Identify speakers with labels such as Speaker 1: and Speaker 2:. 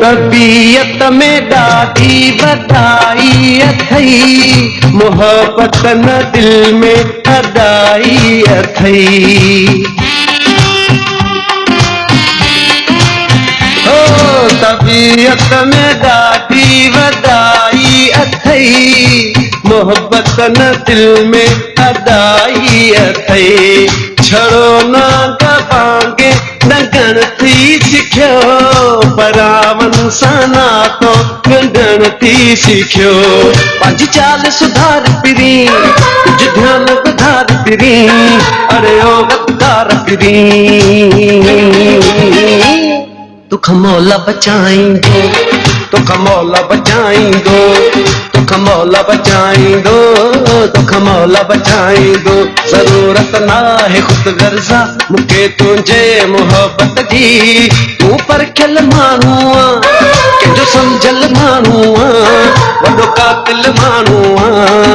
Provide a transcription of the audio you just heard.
Speaker 1: तबीयत में ॾाढी वॾाई अथई, मोहब्बत न दिल में अदाई अथई। ओ तबीयत में ॾाढी वॾाई अथई, मोहब्बत न दिल में अदाई अथई। छड़ो न दबांगे न गणती सिखियो, परावन सां नातो ॻंढण थी सिखियो। पंहिंजी चाल सुधार पिरी, कुझु ध्यानु ॿुधार पिरी, अरे ओ गद्दार पिरी। तोखां मौला बचाईंदो, तोखां मौला बचाईंदो, तोखां मौला बचाईंदो, तोखां मौला बचाईंदो। ज़रूरत नाहे ख़ुदि गर्ज़ा मूंखे तुंहिंजे मोहब्बत जी, तूं परखियल माण्हू आं, कंहिंजो सम्झल माण्हू आं, वॾो कातिल माण्हू आं।